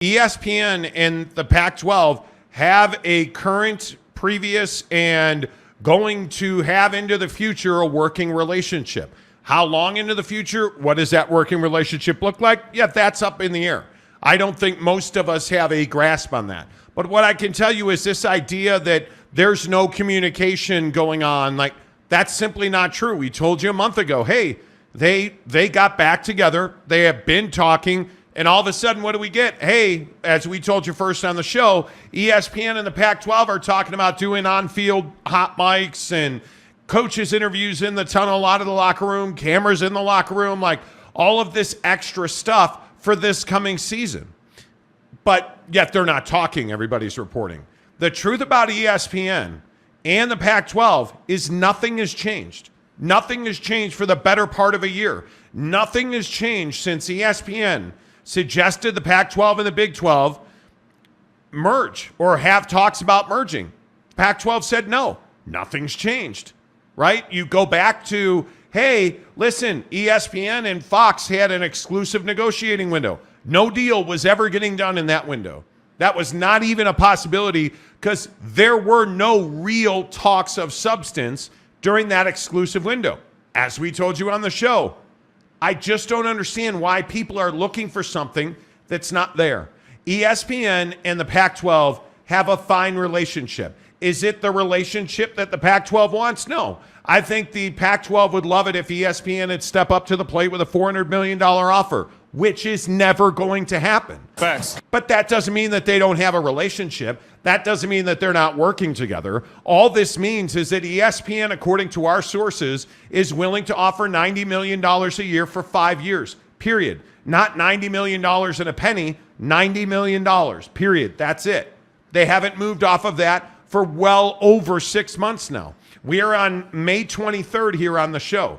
ESPN and the Pac-12 have a current, previous, and going to have into the future a working relationship. How long into the future? What does that working relationship look like? Yeah, that's up in the air. I don't think most of us have a grasp on that. But what I can tell you is this idea that there's no communication going on, like, that's simply not true. We told you a month ago, hey, they got back together. They have been talking. And all of a sudden, what do we get? Hey, as we told you first on the show, ESPN and the Pac-12 are talking about doing on-field hot mics and coaches interviews in the tunnel, a lot of the locker room, cameras in the locker room, like all of this extra stuff for this coming season. But yet they're not talking, everybody's reporting. The truth about ESPN and the Pac-12 is nothing has changed. Nothing has changed for the better part of a year. Nothing has changed since ESPN suggested the Pac-12 and the Big 12 merge or have talks about merging. Pac-12 said no. Nothing's changed, right? You go back to, hey, listen, ESPN and Fox had an exclusive negotiating window. No deal was ever getting done in that window. That was not even a possibility because there were no real talks of substance during that exclusive window. As we told you on the show, I just don't understand why people are looking for something that's not there. ESPN and the Pac-12 have a fine relationship. Is it the relationship that the Pac-12 wants? No. I think the Pac-12 would love it if ESPN had stepped up to the plate with a $400 million offer, which is never going to happen. Facts. But that doesn't mean that they don't have a relationship. That doesn't mean that they're not working together. All this means is that ESPN, according to our sources, is willing to offer $90 million a year for 5 years, period. Not $90 million and a penny, $90 million, period. That's it. They haven't moved off of that for well over 6 months now. We are on May 23rd here on the show.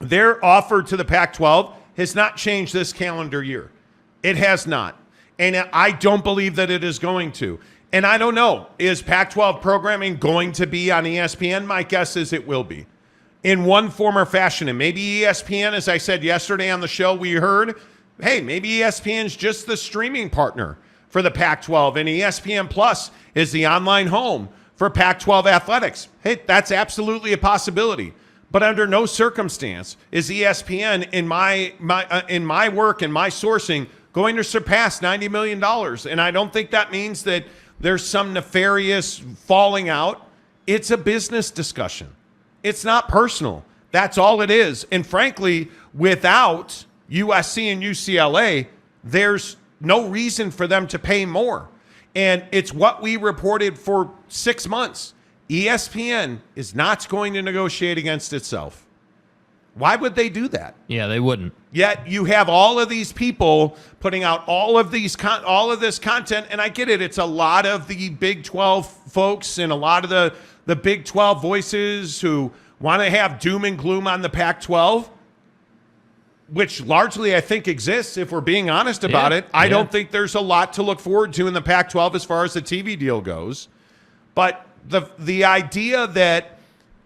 Their offer to the Pac-12 has not changed this calendar year. It has not. And I don't believe that it is going to. And I don't know, is Pac-12 programming going to be on ESPN? My guess is it will be in one form or fashion. And maybe ESPN, as I said yesterday on the show, we heard, hey, maybe ESPN's just the streaming partner for the Pac-12 and ESPN Plus is the online home for Pac-12 athletics. Hey, that's absolutely a possibility. But under no circumstance is ESPN, in my work and my sourcing, going to surpass $90 million. And I don't think that means that there's some nefarious falling out. It's a business discussion. It's not personal. That's all it is. And frankly, without USC and UCLA, there's no reason for them to pay more. And it's what we reported for 6 months. ESPN is not going to negotiate against itself. Why would they do that? Yeah, they wouldn't. Yet you have all of these people putting out all of this content, and I get it. It's a lot of the Big 12 folks and a lot of the Big 12 voices who want to have doom and gloom on the Pac-12, which largely I think exists if we're being honest about it. I don't think there's a lot to look forward to in the Pac-12 as far as the TV deal goes. But the idea that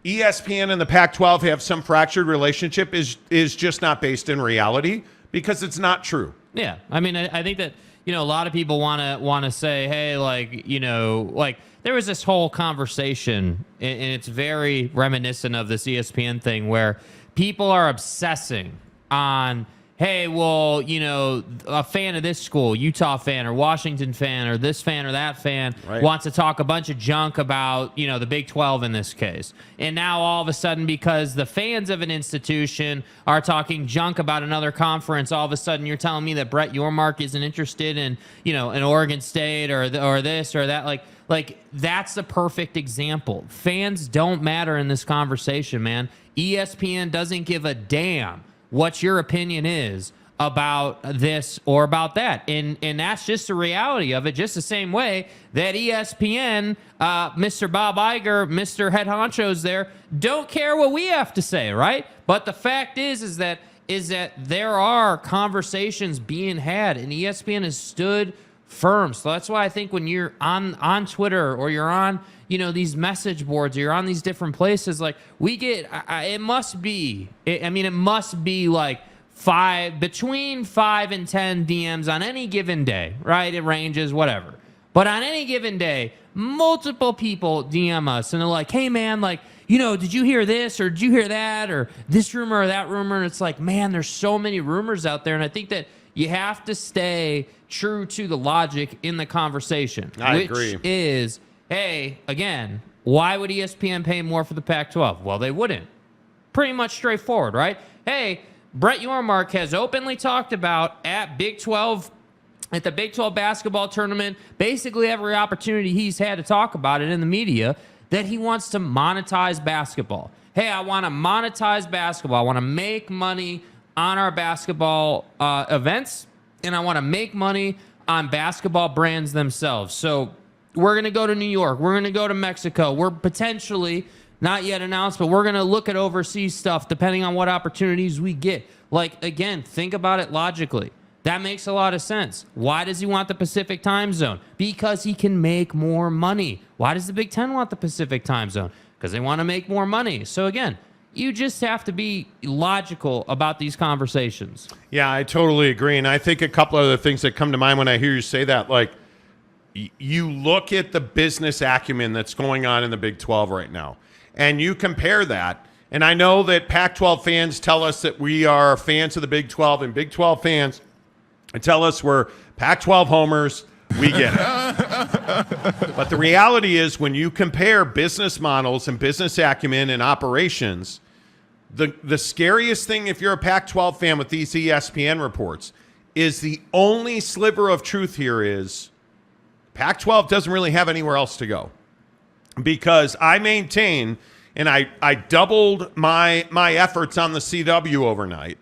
ESPN and the Pac-12 have some fractured relationship is just not based in reality because it's not true. Yeah, I mean, I think that, you know, a lot of people want to say, hey, like, you know, like there was this whole conversation, and it's very reminiscent of this ESPN thing where people are obsessing on, hey, well, you know, a fan of this school, Utah fan or Washington fan or this fan or that fan wants to talk a bunch of junk about, you know, the Big 12 in this case. And now all of a sudden, because the fans of an institution are talking junk about another conference, all of a sudden you're telling me that Brett Yormark isn't interested in, you know, an Oregon State or this or that. Like that's the perfect example. Fans don't matter in this conversation, man. ESPN doesn't give a damn what your opinion is about this or about that. And that's just the reality of it, just the same way that ESPN, Mr. Bob Iger, Mr. Head Honcho's there, don't care what we have to say, right? But the fact is that there are conversations being had, and ESPN has stood firm. So that's why I think when you're on Twitter or you're on, you know, these message boards, or you're on these different places, like we get, it must be like between 5 and 10 DMs on any given day, right? It ranges, whatever. But on any given day, multiple people DM us and they're like, hey man, like, did you hear this or did you hear that or this rumor or that rumor? And it's like, man, there's so many rumors out there. And I think that you have to stay true to the logic in the conversation. I agree. Which is, hey, again, why would ESPN pay more for the Pac-12? Well, they wouldn't. Pretty much straightforward, right? Hey, Brett Yormark has openly talked about at the Big 12 basketball tournament, basically every opportunity he's had to talk about it in the media, that he wants to monetize basketball. Hey, I want to monetize basketball. I want to make money on our basketball events, and I want to make money on basketball brands themselves. So we're going to go to New York. We're going to go to Mexico. We're potentially, not yet announced, but we're going to look at overseas stuff depending on what opportunities we get. Like, again, think about it logically. That makes a lot of sense. Why does he want the Pacific time zone? Because he can make more money. Why does the Big Ten want the Pacific time zone? Because they want to make more money. So again, you just have to be logical about these conversations. Yeah, I totally agree. And I think a couple other things that come to mind when I hear you say that, like, you look at the business acumen that's going on in the Big 12 right now, and you compare that. And I know that Pac-12 fans tell us that we are fans of the Big 12, and Big 12 fans tell us we're Pac-12 homers. We get it. But the reality is, when you compare business models and business acumen and operations, the scariest thing, if you're a Pac-12 fan with these ESPN reports, is the only sliver of truth here is Pac-12 doesn't really have anywhere else to go. Because I maintain, and I doubled my efforts on the CW overnight,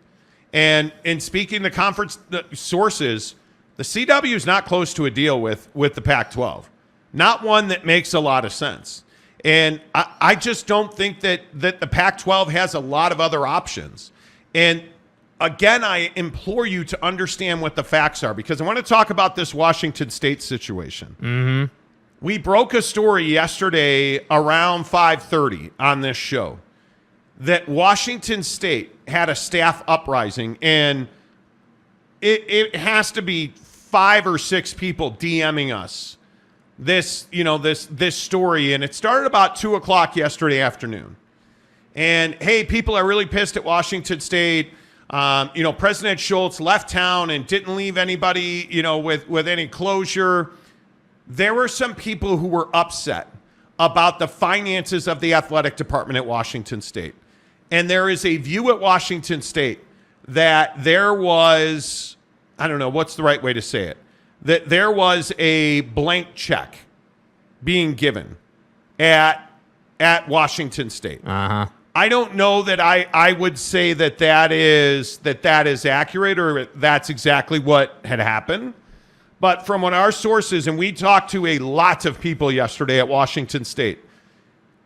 and in speaking to conference sources, the CW is not close to a deal with the Pac-12. Not one that makes a lot of sense. And I just don't think that the Pac-12 has a lot of other options. And again, I implore you to understand what the facts are, because I want to talk about this Washington State situation. Mm-hmm. We broke a story yesterday around 5:30 on this show that Washington State had a staff uprising, and it has to be 5 or 6 people DMing us this story, and it started about 2:00 yesterday afternoon. And hey, people are really pissed at Washington State. President Schultz left town and didn't leave anybody, with any closure. There were some people who were upset about the finances of the athletic department at Washington State. And there is a view at Washington State that there was, I don't know, what's the right way to say it, that there was a blank check being given at Washington State. Uh-huh. I don't know that I would say that is accurate or that's exactly what had happened. But from what our sources, and we talked to a lot of people yesterday at Washington State,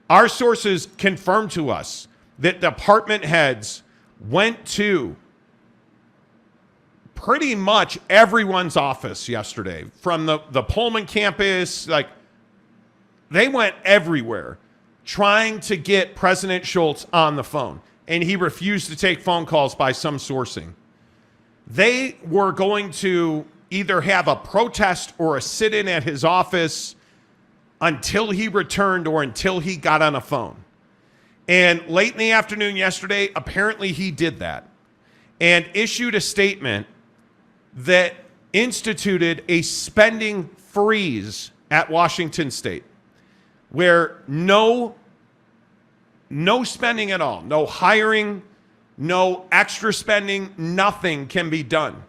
our sources confirmed to us that department heads went to pretty much everyone's office yesterday, from the Pullman campus. Like, they went everywhere trying to get President Schultz on the phone, and he refused to take phone calls by some sourcing. They were going to either have a protest or a sit-in at his office until he returned or until he got on a phone. And late in the afternoon yesterday, apparently he did that and issued a statement that instituted a spending freeze at Washington State, where no spending at all, no hiring, no extra spending, nothing can be done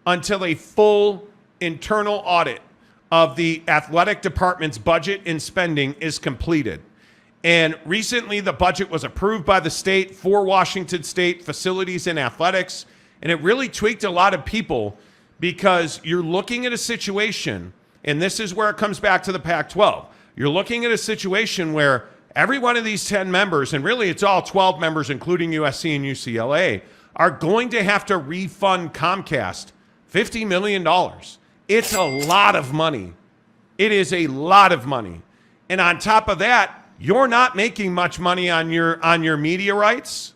until a full internal audit of the athletic department's budget and spending is completed. And recently the budget was approved by the state for Washington State facilities and athletics, and it really tweaked a lot of people, because you're looking at a situation, and this is where it comes back to the Pac-12. You're looking at a situation where every one of these 10 members, and really it's all 12 members, including USC and UCLA, are going to have to refund Comcast $50 million. It's a lot of money. It is a lot of money. And on top of that, you're not making much money on your media rights.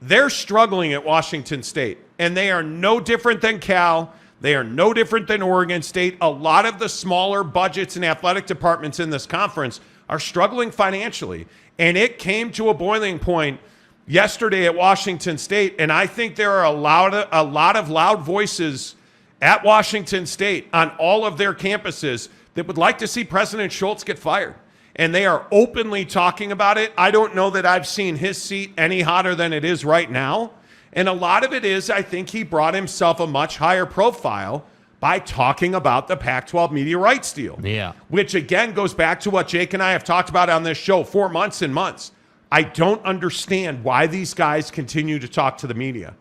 they're struggling at Washington State, and they are no different than Cal. They are no different than Oregon State. A lot of the smaller budgets and athletic departments in this conference are struggling financially, and it came to a boiling point yesterday at Washington State, and I think there are a lot of loud voices at Washington State on all of their campuses that would like to see President Schultz get fired. And they are openly talking about it. I don't know that I've seen his seat any hotter than it is right now. And a lot of it is, I think he brought himself a much higher profile by talking about the Pac-12 media rights deal. Yeah. Which, again, goes back to what Jake and I have talked about on this show for months and months. I don't understand why these guys continue to talk to the media.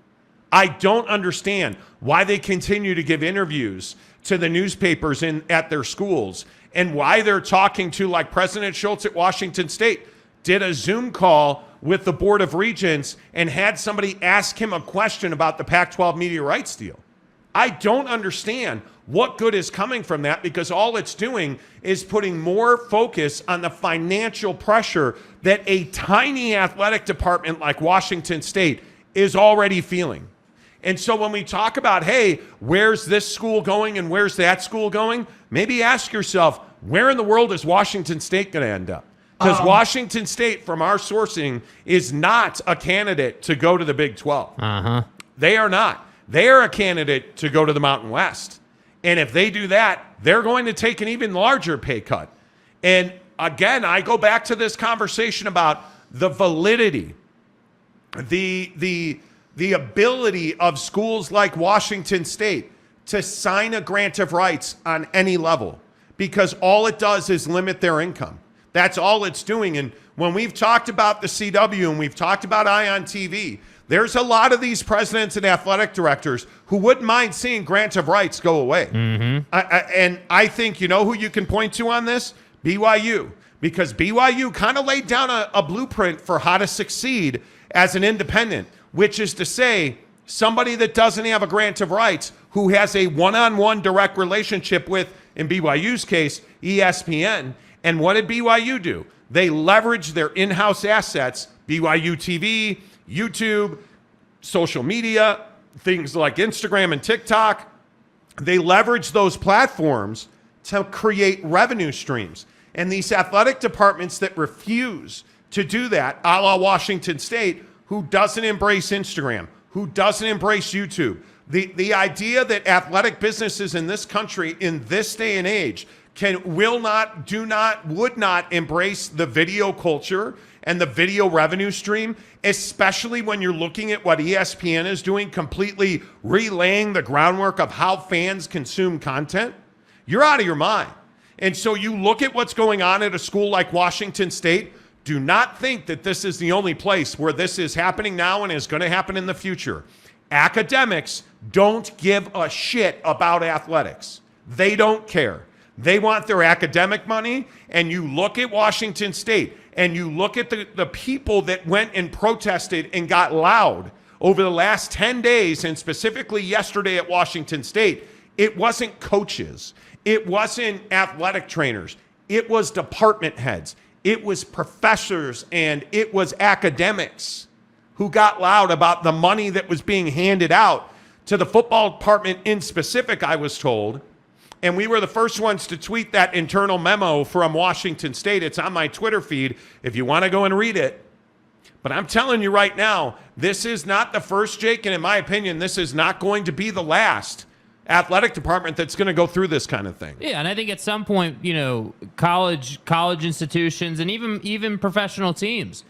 I don't understand why they continue to give interviews to the newspapers at their schools, and why they're talking to, like President Schultz at Washington State, did a Zoom call with the Board of Regents and had somebody ask him a question about the Pac-12 media rights deal. I don't understand what good is coming from that, because all it's doing is putting more focus on the financial pressure that a tiny athletic department like Washington State is already feeling. And so when we talk about, hey, where's this school going and where's that school going, maybe ask yourself, where in the world is Washington State going to end up? Because Washington State, from our sourcing, is not a candidate to go to the Big 12. They are not. They are a candidate to go to the Mountain West. And if they do that, they're going to take an even larger pay cut. And again, I go back to this conversation about the validity, the ability of schools like Washington State to sign a grant of rights on any level, because all it does is limit their income. That's all it's doing. And when we've talked about the CW and we've talked about Ion TV, there's a lot of these presidents and athletic directors who wouldn't mind seeing grant of rights go away. And I think, you know who you can point to on this? BYU. Because BYU kind of laid down a blueprint for how to succeed as an independent, which is to say, somebody that doesn't have a grant of rights, who has a one-on-one direct relationship with, in BYU's case, ESPN. And what did BYU do? They leveraged their in-house assets, BYU TV, YouTube, social media, things like Instagram and TikTok. They leveraged those platforms to create revenue streams. And these athletic departments that refuse to do that, a la Washington State, who doesn't embrace Instagram, who doesn't embrace YouTube. The idea that athletic businesses in this country in this day and age would not embrace the video culture and the video revenue stream, especially when you're looking at what ESPN is doing, completely relaying the groundwork of how fans consume content, you're out of your mind. And so you look at what's going on at a school like Washington State. Do not think that this is the only place where this is happening now and is going to happen in the future. Academics don't give a shit about athletics. They don't care. They want their academic money. And you look at Washington State and you look at the people that went and protested and got loud over the last 10 days, and specifically yesterday at Washington State. It wasn't coaches. It wasn't athletic trainers. It was department heads. It was professors and it was academics who got loud about the money that was being handed out to the football department in specific, I was told. And we were the first ones to tweet that internal memo from Washington State. It's on my Twitter feed if you want to go and read it. But I'm telling you right now, this is not the first, Jake, and in my opinion, this is not going to be the last athletic department that's going to go through this kind of thing. Yeah, and I think at some point, you know, college institutions and even professional teams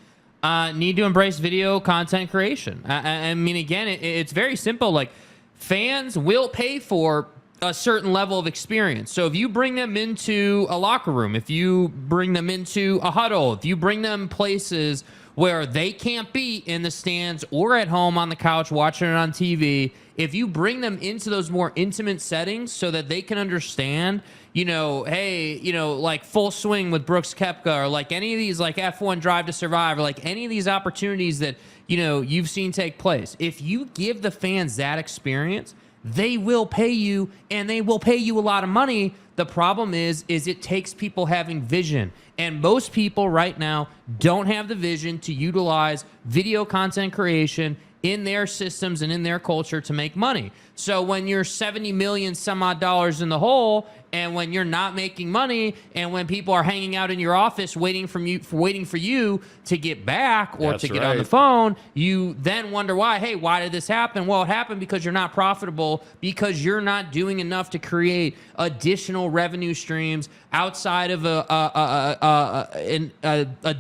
need to embrace video content creation. I mean, again, it's very simple. Like, fans will pay for a certain level of experience. So if you bring them into a locker room, if you bring them into a huddle, if you bring them places where they can't be in the stands or at home on the couch watching it on TV, if you bring them into those more intimate settings so that they can understand, you know, hey, you know, like Full Swing with Brooks Koepka, or like any of these, like F1 Drive to Survive, or like any of these opportunities that, you know, you've seen take place. If you give the fans that experience, they will pay you, and they will pay you a lot of money. The problem is it takes people having vision. And most people right now don't have the vision to utilize video content creation in their systems and in their culture to make money. So when you're 70 million some odd dollars in the hole, and when you're not making money, and when people are hanging out in your office waiting for you to get back or to get on the phone, you then wonder why. Hey, why did this happen? Well, it happened because you're not profitable, because you're not doing enough to create additional revenue streams outside of a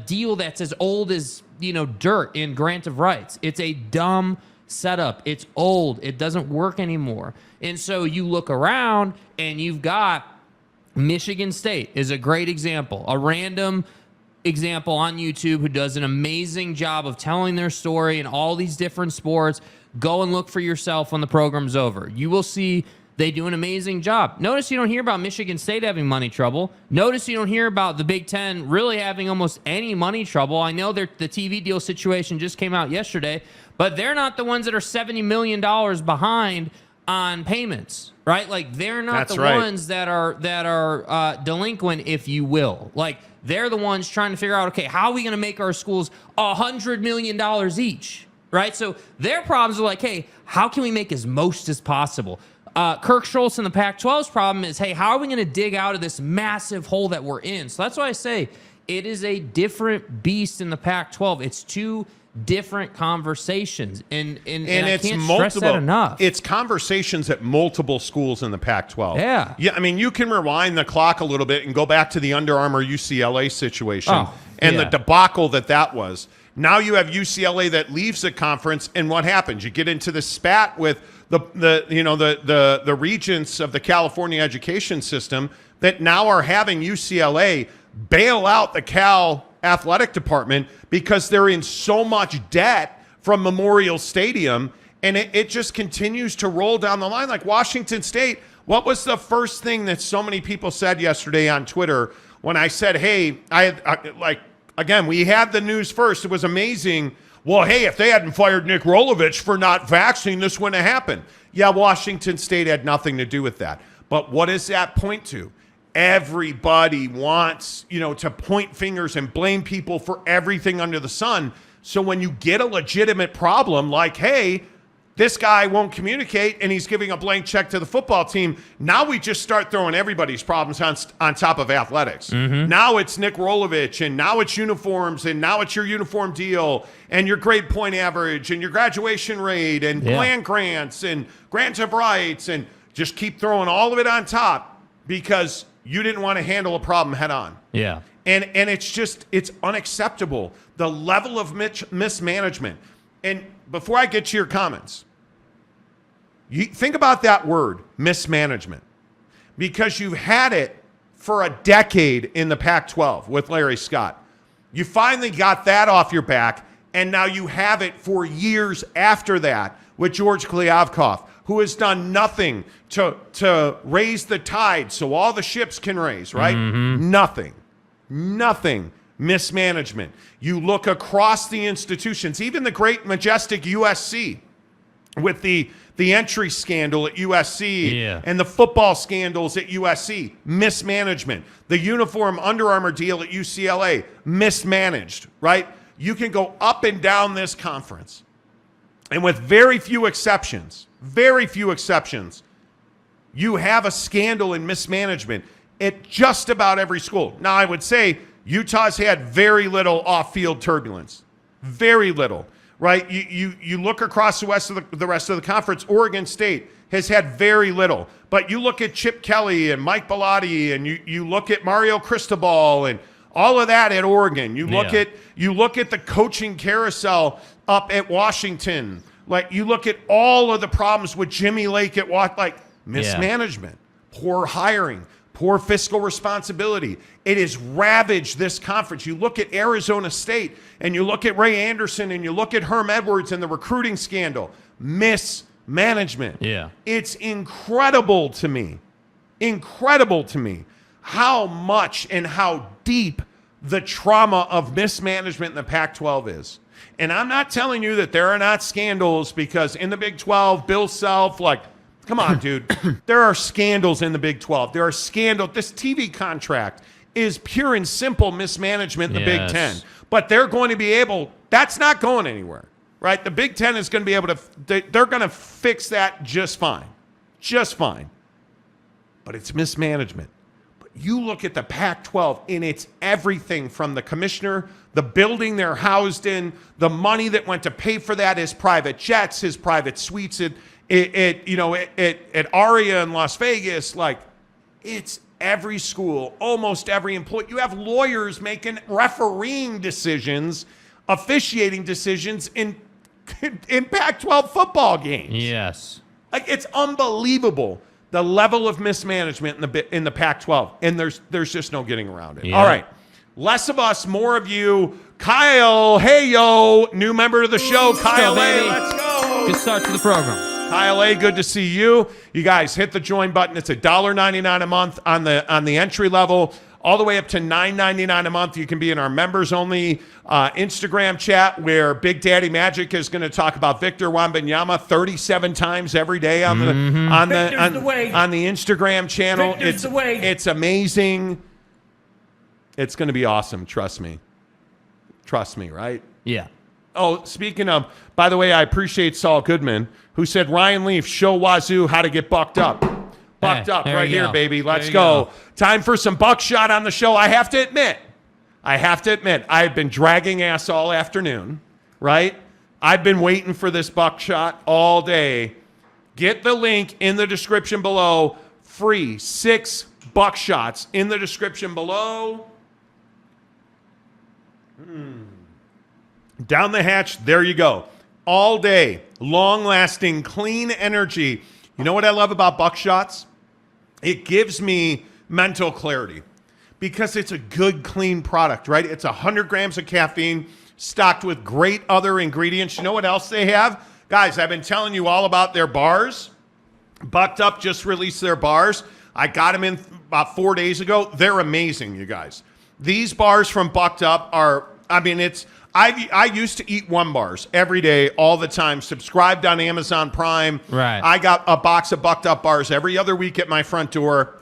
deal that's as old as dirt in grant of rights. It's a dumb setup. It's old. It doesn't work anymore. And so you look around and you've got Michigan State is a great example, a random example on YouTube who does an amazing job of telling their story in all these different sports. Go and look for yourself when the program's over. You will see they do an amazing job. Notice you don't hear about Michigan State having money trouble. Notice you don't hear about the Big Ten really having almost any money trouble. I know the TV deal situation just came out yesterday, but they're not the ones that are $70 million behind on payments, right? Like, they're not ones that are delinquent, if you will. Like, they're the ones trying to figure out, okay, how are we going to make our schools $100 million each, right? So their problems are like, hey, how can we make as most as possible? Kirk Schultz in the Pac-12's problem is, hey, how are we going to dig out of this massive hole that we're in? So that's why I say it is a different beast in the Pac-12. It's two different conversations, and I can't stress that enough. It's conversations at multiple schools in the Pac-12. Yeah. I mean, you can rewind the clock a little bit and go back to the Under Armour UCLA situation and the debacle that was. Now you have UCLA that leaves the conference, and what happens? You get into the spat with the regents of the California education system that now are having UCLA bail out the Cal athletic department because they're in so much debt from Memorial Stadium, and it just continues to roll down the line. Like Washington State, what was the first thing that so many people said yesterday on Twitter when I said, hey, again, we had the news first. It was amazing. Well, hey, if they hadn't fired Nick Rolovich for not vaccinating, this wouldn't have happened. Yeah, Washington State had nothing to do with that. But what does that point to? Everybody wants, to point fingers and blame people for everything under the sun. So when you get a legitimate problem like, hey, this guy won't communicate and he's giving a blank check to the football team, now we just start throwing everybody's problems on top of athletics. Mm-hmm. Now it's Nick Rolovich, and now it's uniforms, and now it's your uniform deal, and your grade point average, and your graduation rate, and land grants, and grants of rights, and just keep throwing all of it on top because you didn't want to handle a problem head on. Yeah. And it's unacceptable. The level of mismanagement. And before I get to your comments, you think about that word, mismanagement, because you've had it for a decade in the Pac-12 with Larry Scott. You finally got that off your back, and now you have it for years after that with George Kliavkoff, who has done nothing to raise the tide so all the ships can raise, right? Mm-hmm. Nothing. Mismanagement. You look across the institutions, even the great, majestic USC with the entry scandal at USC and the football scandals at USC, mismanagement. The uniform Under Armour deal at UCLA, mismanaged, right? You can go up and down this conference, and with very few exceptions, you have a scandal in mismanagement at just about every school. Now, I would say Utah's had very little off-field turbulence. Very little, right? You look across the rest of the conference, Oregon State has had very little. But you look at Chip Kelly and Mike Bellotti, and you look at Mario Cristobal and all of that at Oregon. You look at the coaching carousel up at Washington. Like, you look at all of the problems with Jimmy Lake at mismanagement, poor hiring, poor fiscal responsibility. It has ravaged this conference. You look at Arizona State, and you look at Ray Anderson, and you look at Herm Edwards and the recruiting scandal. Mismanagement. Yeah. It's incredible to me how much and how deep the trauma of mismanagement in the Pac-12 is. And I'm not telling you that there are not scandals, because in the Big 12, Bill Self, Come on, dude. There are scandals in the Big 12. There are scandals. This TV contract is pure and simple mismanagement in the Big 10. But they're going to be able, that's not going anywhere, right? The Big 10 is going to be able to, they're going to fix that just fine. Just fine. But it's mismanagement. But you look at the Pac-12, and it's everything from the commissioner, the building they're housed in, the money that went to pay for that, his private jets, his private suites at Aria in Las Vegas. Like, it's every school, almost every employee. You have lawyers making refereeing decisions, officiating decisions in Pac-12 football games. Yes. Like, it's unbelievable, the level of mismanagement in the Pac-12, and there's just no getting around it. Yeah. All right, less of us, more of you. Kyle, hey yo, new member of the show, Kyle A. Let's go. Good start to the program. Kyle A., good to see you. You guys hit the join button. It's $1.99 a month on the entry level, all the way up to $9.99 a month. You can be in our members only Instagram chat, where Big Daddy Magic is going to talk about Victor Wembanyama 37 times every day on the Instagram channel. It's amazing. It's going to be awesome. Trust me. Trust me, right? Yeah. Oh, speaking of, by the way, I appreciate Saul Goodman, who said, Ryan Leaf, show Wazoo how to get bucked up. Bucked up right here, baby. Let's go. Time for some buckshot on the show. I have to admit, I've been dragging ass all afternoon, right? I've been waiting for this buckshot all day. Get the link in the description below. Free 6 buckshots in the description below. Down the hatch, there you go. All day, long-lasting, clean energy. You know what I love about buckshots? It gives me mental clarity because it's a good, clean product, right? It's 100 grams of caffeine stocked with great other ingredients. You know what else they have? Guys, I've been telling you all about their bars. Bucked Up just released their bars. I got them in about 4 days ago. They're amazing, you guys. These bars from Bucked Up are, I used to eat 1 bars every day, all the time, subscribed on Amazon Prime. Right. I got a box of Bucked Up bars every other week at my front door.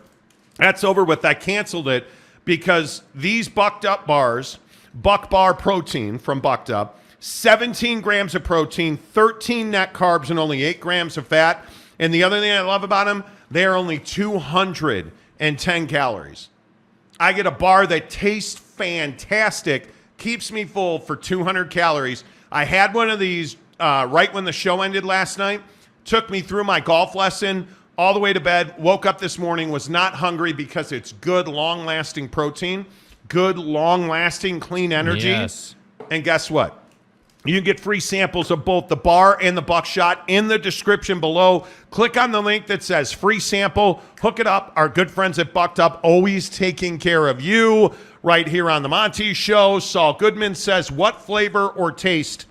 That's over with. I canceled it because these Bucked Up bars, Buck Bar Protein from Bucked Up, 17 grams of protein, 13 net carbs, and only 8 grams of fat. And the other thing I love about them, they're only 210 calories. I get a bar that tastes fantastic, keeps me full for 200 calories. I had one of these right when the show ended last night. Took me through my golf lesson, all the way to bed. Woke up this morning, was not hungry because it's good, long-lasting protein, good, long-lasting, clean energy. Yes. And guess what? You can get free samples of both the bar and the buckshot in the description below. Click on the link that says free sample. Hook it up. Our good friends at Bucked Up, always taking care of you. Right here on the Monty Show. Saul Goodman says what flavor or taste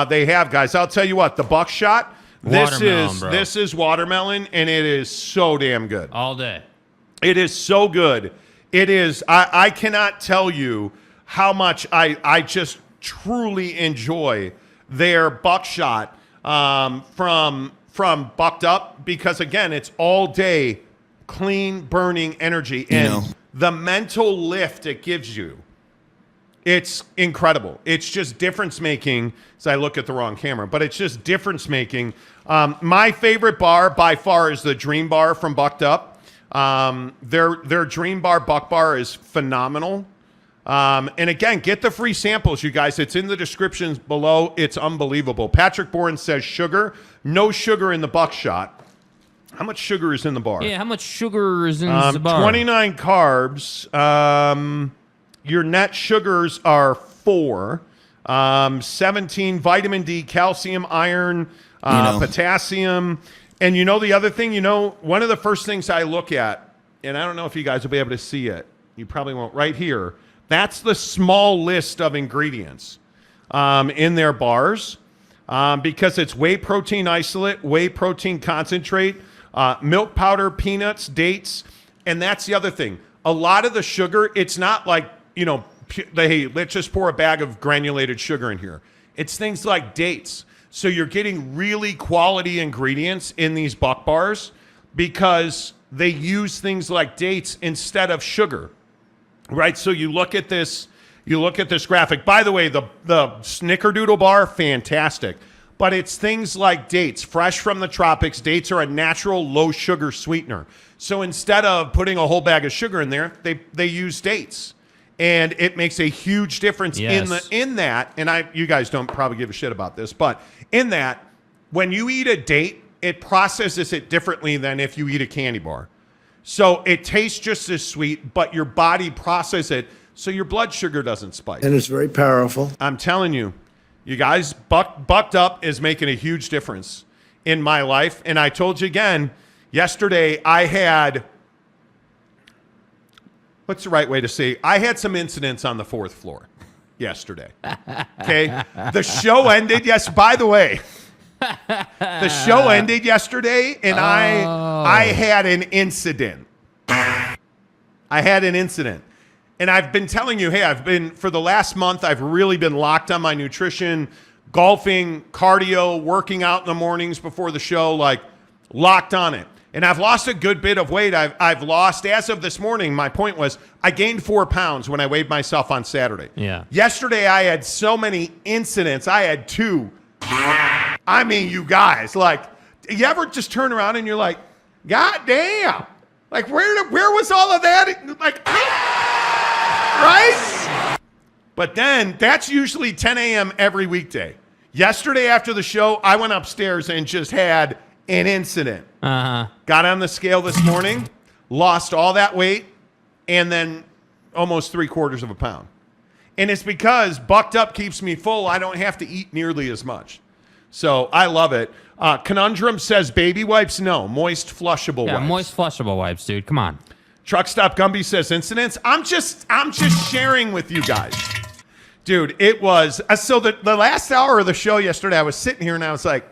they have, guys. I'll tell you what, the buckshot, this is watermelon, and it is so damn good. All day. It is so good. It is, I cannot tell you how much I just truly enjoy their buckshot from Bucked Up, because again, it's all day clean burning energy, and the mental lift it gives you, it's incredible. It's just difference making. So I look at the wrong camera, but it's just difference making. My favorite bar by far is the Dream Bar from Bucked Up. Their Dream Bar Buck Bar is phenomenal. And again, get the free samples, you guys. It's in the descriptions below. It's unbelievable. Patrick Bourne says sugar. No sugar in the buckshot. How much sugar is in the bar? Yeah, how much sugar is in the bar? 29 carbs. Your net sugars are 4. 17 vitamin D, calcium, iron, potassium. And the other thing, one of the first things I look at, and I don't know if you guys will be able to see it. You probably won't. Right here. That's the small list of ingredients in their bars, because it's whey protein isolate, whey protein concentrate, milk powder, peanuts, dates. And that's the other thing. A lot of the sugar, it's not like, hey, let's just pour a bag of granulated sugar in here. It's things like dates. So you're getting really quality ingredients in these Buck bars because they use things like dates instead of sugar, right? So you look at this graphic. By the way, the Snickerdoodle bar, fantastic. But it's things like dates, fresh from the tropics. Dates are a natural low sugar sweetener. So instead of putting a whole bag of sugar in there, they use dates. And it makes a huge difference in that. And you guys don't probably give a shit about this, but in that, when you eat a date, it processes it differently than if you eat a candy bar. So it tastes just as sweet, but your body processes it so your blood sugar doesn't spike. And it's very powerful. I'm telling you, you guys, Bucked Up is making a huge difference in my life. And I told you again, yesterday I had, what's the right way to say? I had some incidents on the 4th floor yesterday. Okay? The show ended, yes, by the way, the show ended yesterday and I had an incident. And I've been telling you, hey, for the last month, I've really been locked on my nutrition, golfing, cardio, working out in the mornings before the show, like locked on it. And I've lost a good bit of weight. I've lost, as of this morning, my point was I gained 4 pounds when I weighed myself on Saturday. Yeah. Yesterday, I had so many incidents. I had 2. I mean, you guys, like, you ever just turn around and you're like, God damn. Like, where was all of that? Like, right? But then that's usually 10 a.m. every weekday. Yesterday after the show, I went upstairs and just had an incident. Got on the scale this morning, lost all that weight, and then almost 3/4 of a pound. And it's because Bucked Up keeps me full. I don't have to eat nearly as much. So I love it. Conundrum says baby wipes. No, moist flushable wipes. Yeah, moist flushable wipes, dude. Come on. Truck Stop Gumby says incidents. I'm just sharing with you guys. Dude, it was so the last hour of the show yesterday, I was sitting here and I was like,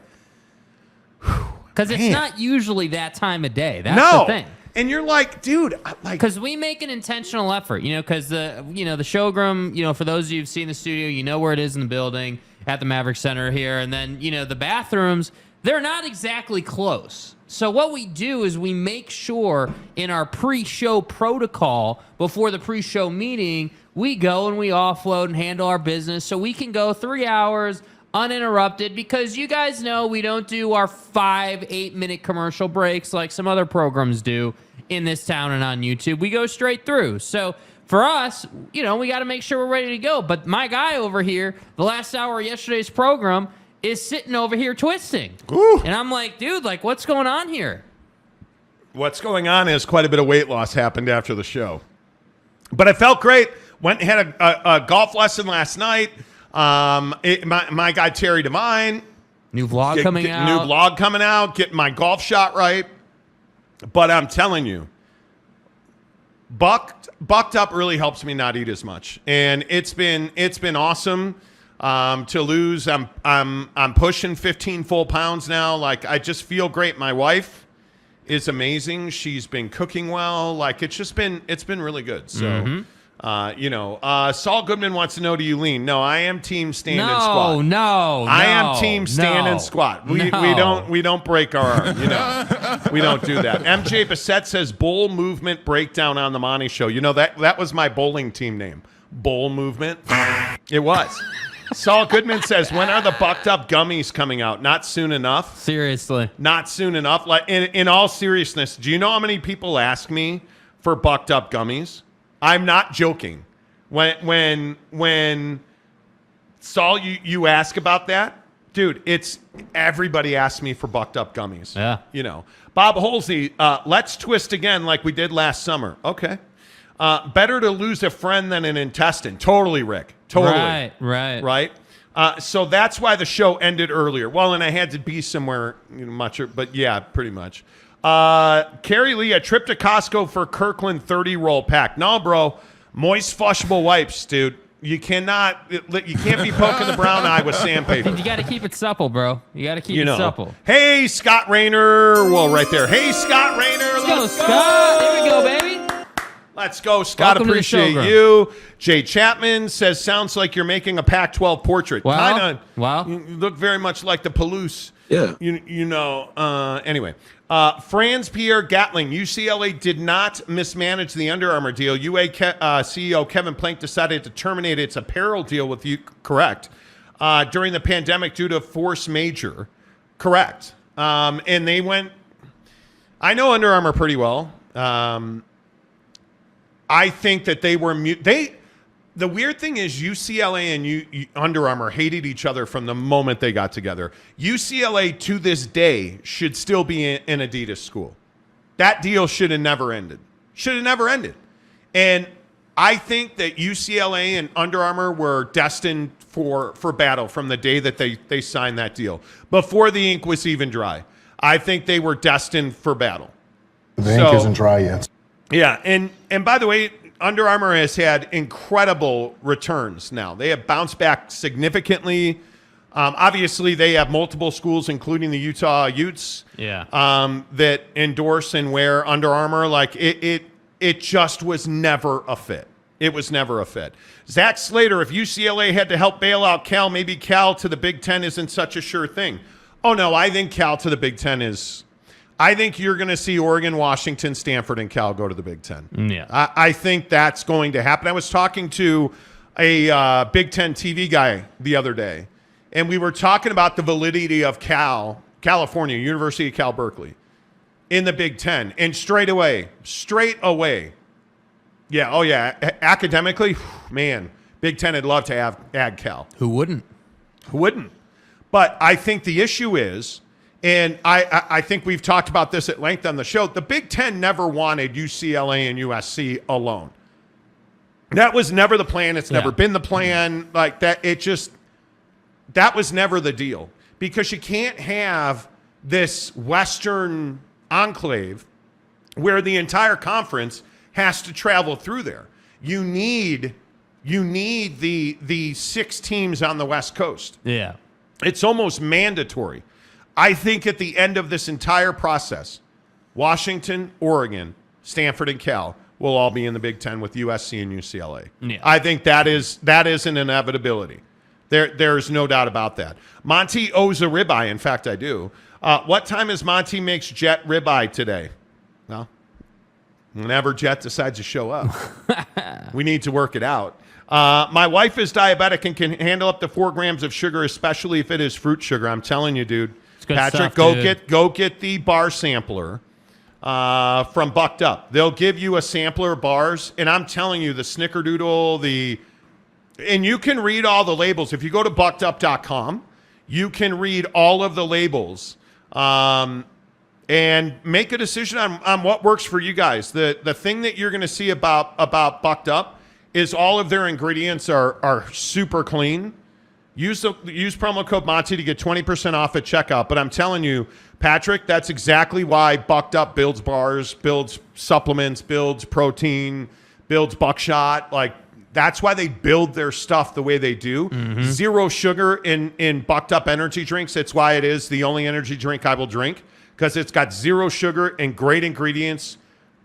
because it's not usually that time of day. That's the thing. And you're like, dude, like, because we make an intentional effort, because the showroom, for those of you who've seen the studio, you know where it is in the building at the Maverick Center here. And then, the bathrooms, they're not exactly close. So what we do is we make sure in our pre-show protocol before the pre-show meeting, we go and we offload and handle our business so we can go 3 hours uninterrupted, because you guys know we don't do our 5-8-minute commercial breaks like some other programs do in this town and on YouTube. We go straight through. So for us, we got to make sure we're ready to go. But my guy over here, the last hour of yesterday's program, is sitting over here twisting. Ooh. And I'm like, dude, like, what's going on here? What's going on is quite a bit of weight loss happened after the show. But I felt great. Went and had a golf lesson last night. My guy Terry Devine. New vlog coming out. New vlog coming out. Getting my golf shot right. But I'm telling you, Bucked Up really helps me not eat as much, and it's been awesome to lose. I'm pushing 15 full pounds now. Like, I just feel great. My wife is amazing. She's been cooking well. Like, it's been really good. So. Saul Goodman wants to know, do you lean? No, I am team stand and squat. No, I am team stand and squat. We don't break our arm. We don't do that. MJ Bassett says bull movement breakdown on the Monty show. That was my bowling team name. Bull movement. It was. Saul Goodman says, when are the Bucked Up gummies coming out? Not soon enough. Seriously. Not soon enough. Like, in all seriousness, do you know how many people ask me for Bucked Up gummies? I'm not joking. When Saul, you ask about that, dude, it's everybody asks me for Bucked Up gummies. Yeah. Bob Holsey, let's twist again like we did last summer. Okay. Better to lose a friend than an intestine. Totally, Rick. Totally. Right. So that's why the show ended earlier. Well, and I had to be somewhere much, but yeah, pretty much. Carrie Lee, a trip to Costco for Kirkland 30 roll pack. No, bro. Moist flushable wipes, dude. You can't be poking the brown eye with sandpaper. You got to keep it supple, bro. You got to keep it supple. Hey, Scott Rayner. Well, right there. Hey, Scott Rayner. Let's go, Scott. There we go, baby. Let's go, Scott. Welcome to the show, Appreciate Graham. you. Jay Chapman says, sounds like you're making a Pac-12 portrait. Well, You look very much like the Palouse. Yeah. Anyway. Franz Pierre Gatling, UCLA did not mismanage the Under Armour deal. UA CEO Kevin Plank decided to terminate its apparel deal with you. Correct. During the pandemic due to force majeure. Correct. And they went. I know Under Armour pretty well. I think that they were The weird thing is UCLA and Under Armour hated each other from the moment they got together. UCLA to this day should still be an Adidas school. That deal should have never ended. Should have never ended. And I think that UCLA and Under Armour were destined for battle from the day that they signed that deal. Before the ink was even dry. I think they were destined for battle. The ink isn't dry yet. Yeah, and by the way, Under Armour has had incredible returns now. They have bounced back significantly. Obviously, they have multiple schools, including the Utah Utes, that endorse and wear Under Armour. Like, it just was never a fit. It was never a fit. Zach Slater, if UCLA had to help bail out Cal, maybe Cal to the Big Ten isn't such a sure thing. Oh, no, I think Cal to the Big Ten is... I think you're going to see Oregon, Washington, Stanford, and Cal go to the Big Ten. Yeah. I think that's going to happen. I was talking to a Big Ten TV guy the other day, and we were talking about the validity of California, University of Cal Berkeley, in the Big Ten. And straight away, academically, man, Big Ten would love to add Cal. Who wouldn't? But I think the issue is... And I think we've talked about this at length on the show. The Big Ten never wanted UCLA and USC alone. That was never the plan. It's never been the plan. Like that, that was never the deal. Because you can't have this Western enclave where the entire conference has to travel through there. You need the 6 teams on the West Coast. Yeah. It's almost mandatory. I think at the end of this entire process, Washington, Oregon, Stanford, and Cal will all be in the Big Ten with USC and UCLA. Yeah. I think that is an inevitability. There's no doubt about that. Monty owes a ribeye. In fact, I do. What time is Monty makes Jet ribeye today? Well, whenever Jet decides to show up. We need to work it out. My wife is diabetic and can handle up to 4 grams of sugar, especially if it is fruit sugar. I'm telling you, dude. Patrick, stuff, go get the bar sampler from Bucked Up. They'll give you a sampler of bars, and I'm telling you, the Snickerdoodle, and you can read all the labels. If you go to buckedup.com, you can read all of the labels and make a decision on what works for you guys. The thing that you're going to see about Bucked Up is all of their ingredients are super clean. Use promo code Monty to get 20% off at checkout. But I'm telling you, Patrick, that's exactly why Bucked Up builds bars, builds supplements, builds protein, builds buckshot. Like, that's why they build their stuff the way they do. Mm-hmm. 0 sugar in Bucked Up energy drinks. That's why it is the only energy drink I will drink, because it's got 0 sugar and great ingredients.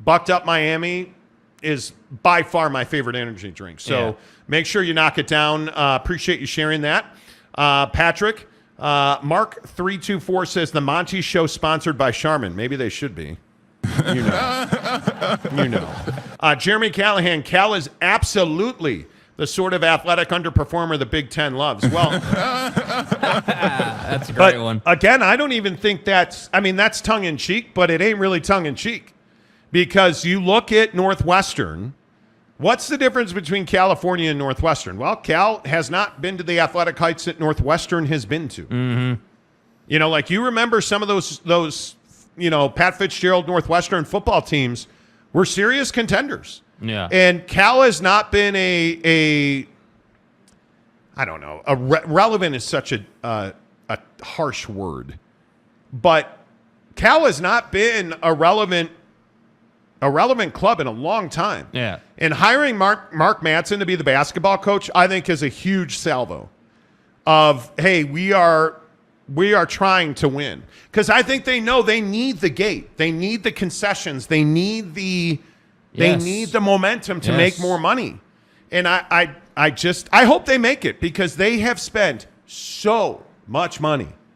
Bucked Up Miami is by far my favorite energy drink. So make sure you knock it down. Appreciate you sharing that. Patrick, Mark324 says the Monty Show sponsored by Charmin. Maybe they should be. You know. Jeremy Callahan, Cal is absolutely the sort of athletic underperformer the Big Ten loves. Well, that's a great one. Again, I don't even think that's tongue-in-cheek, but it ain't really tongue-in-cheek. Because you look at Northwestern, what's the difference between California and Northwestern? Well, Cal has not been to the athletic heights that Northwestern has been to. Mm-hmm. You remember some of those Pat Fitzgerald Northwestern football teams were serious contenders. Yeah. And Cal has not been relevant is such a harsh word. But Cal has not been a relevant club in a long time. Yeah. And hiring Mark Madsen to be the basketball coach, I think, is a huge salvo of, hey, we are trying to win. Because I think they know they need the gate. They need the concessions. They need the They Yes. need the momentum to Yes. make more money. And I hope they make it because they have spent so much money